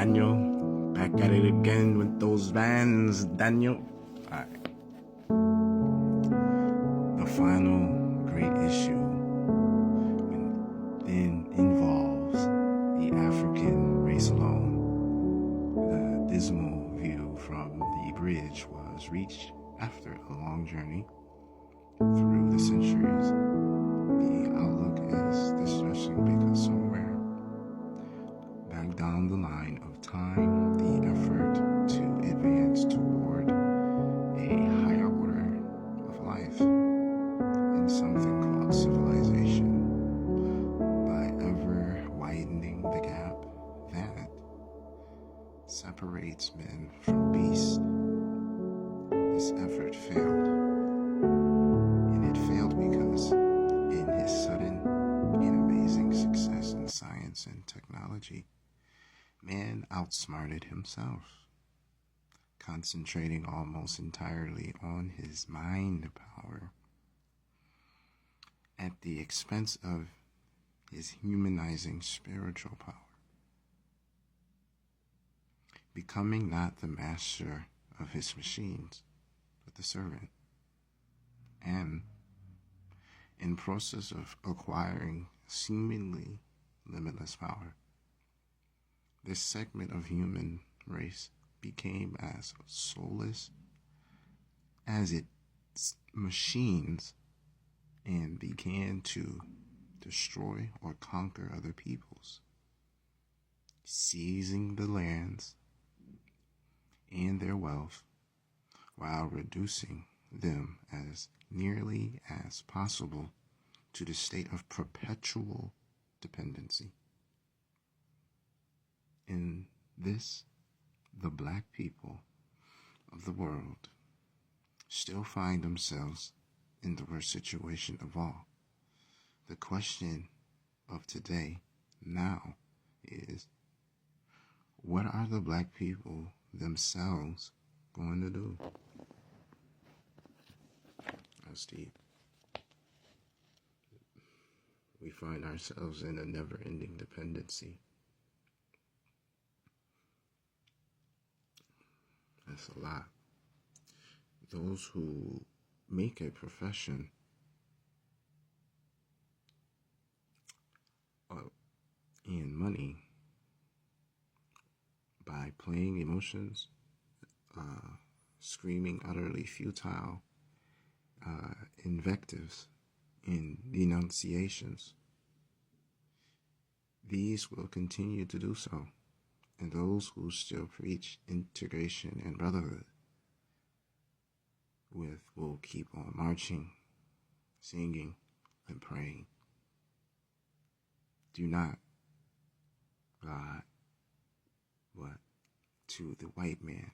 Daniel, back at it again with those vans, Daniel. Alright. The final great issue then involves the African race alone. The dismal view from the bridge was reached after a long journey through the centuries. The outlook is distressing because somewhere back down the line of time, the effort to advance toward a higher order of life in something called civilization, by ever widening the gap that separates men from beasts, this effort failed. And it failed because in his sudden and amazing success in science and technology, man outsmarted himself, concentrating almost entirely on his mind power at the expense of his humanizing spiritual power, becoming not the master of his machines, but the servant, and in process of acquiring seemingly limitless power, this segment of human race became as soulless as its machines and began to destroy or conquer other peoples, seizing the lands and their wealth while reducing them as nearly as possible to the state of perpetual dependency. In this, the black people of the world still find themselves in the worst situation of all. The question of today now is, what are the black people themselves going to do? That's deep. We find ourselves in a never-ending dependency. That's a lot. Those who make a profession and money by playing emotions, screaming utterly futile invectives and denunciations, these will continue to do so. And those who still preach integration and brotherhood will keep on marching, singing, and praying. Do not God what to the white man,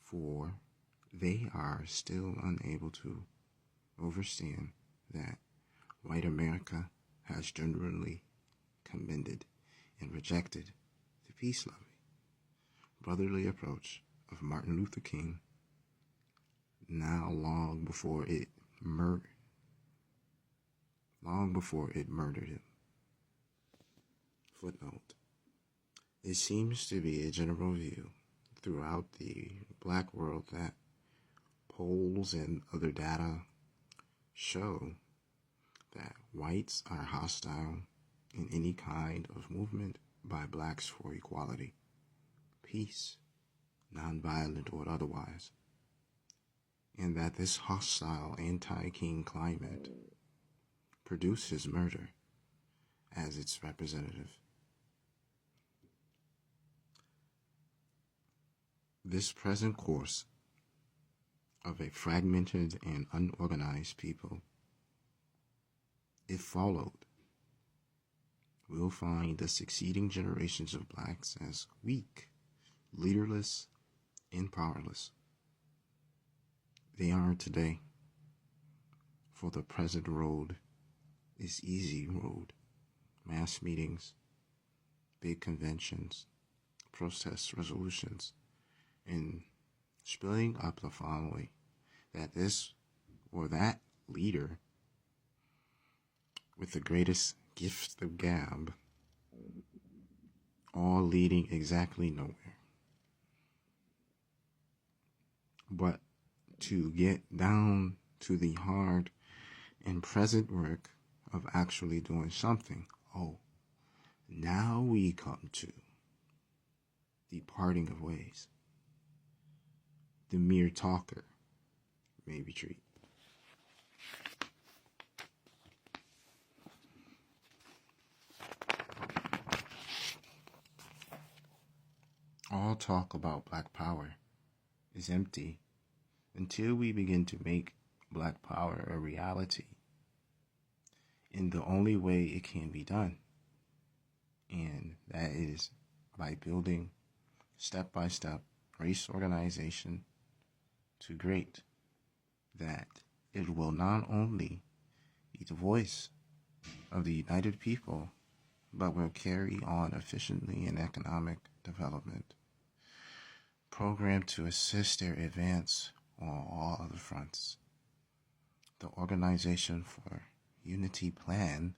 for they are still unable to understand that white America has generally commended and rejected the peace-loving, brotherly approach of Martin Luther King, now long before it murdered him. Footnote: it seems to be a general view throughout the black world that polls and other data show that whites are hostile in any kind of movement by blacks for equality, peace, nonviolent or otherwise, and that this hostile anti-King climate produces murder as its representative. This present course of a fragmented and unorganized people, if followed, will find the succeeding generations of blacks as weak, leaderless, and powerless. They are today, for the present road is easy road, mass meetings, big conventions, protest resolutions, and spilling up the following, that this or that leader with the greatest gift of gab all leading exactly nowhere. But to get down to the hard and present work of actually doing something, now we come to the parting of ways. The mere talker may retreat. All talk about Black Power is empty until we begin to make Black Power a reality in the only way it can be done. And that is by building step-by-step race organization to great, that it will not only be the voice of the united people, but will carry on efficiently in economic development, programmed to assist their advance on all other fronts. The Organization for Unity Plan,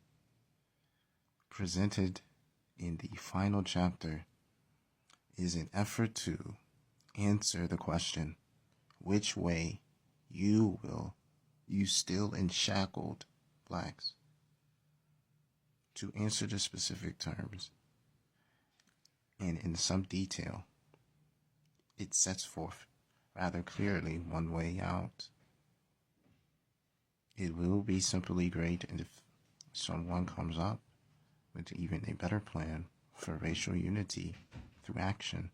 presented in the final chapter, is an effort to answer the question, which way you still enshackled blacks? To answer the specific terms, and in some detail, it sets forth rather clearly one way out. It will be simply great if someone comes up with even a better plan for racial unity through action.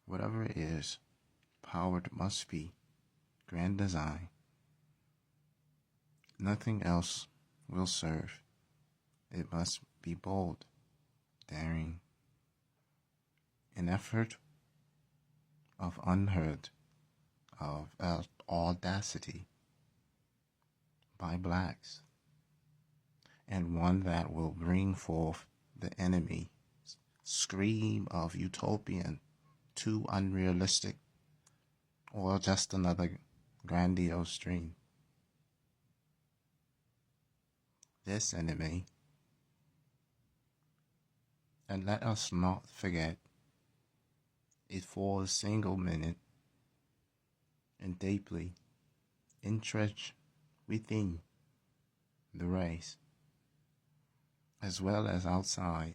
Whatever it is, powered must be grand design. Nothing else will serve. It must be bold, daring, an effort of unheard of audacity by blacks, and one that will bring forth the enemy's scream of utopian, too unrealistic, or just another grandiose dream. This enemy, and let us not forget it for a single minute, and deeply entrenched within the race, as well as outside.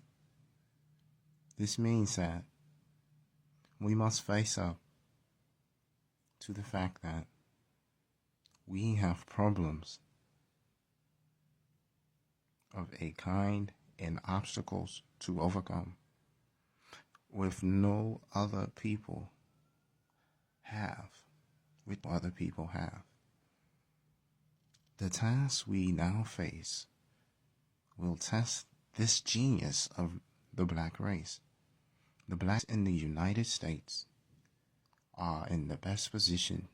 This means that we must face up to the fact that we have problems of a kind and obstacles to overcome with no other people have, with other people have. The task we now face will test this genius of the black race. The blacks in the United States are in the best position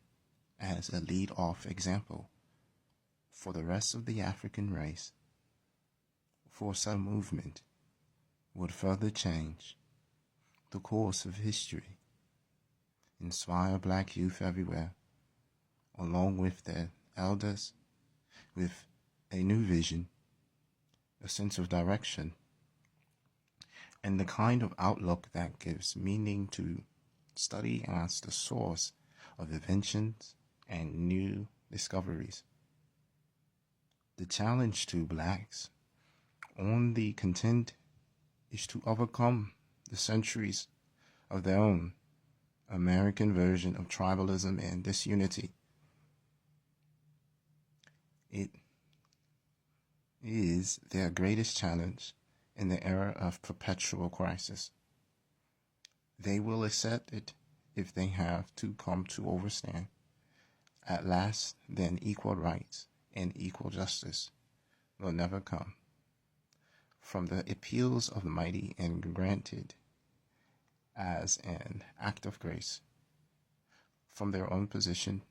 as a lead-off example for the rest of the African race, for some movement would further change the course of history, inspire black youth everywhere, along with their elders, with a new vision, a sense of direction, and the kind of outlook that gives meaning to study as the source of inventions and new discoveries. The challenge to blacks on the continent is to overcome the centuries of their own American version of tribalism and disunity. It is their greatest challenge in the era of perpetual crisis. They will accept it if they have to come to understand. At last, then, equal rights and equal justice will never come from the appeals of the mighty and granted as an act of grace from their own position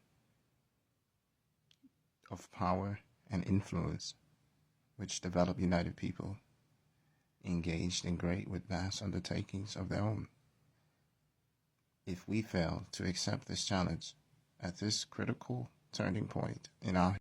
of power and influence, which develop united people engaged in great with vast undertakings of their own. If we fail to accept this challenge at this critical turning point in our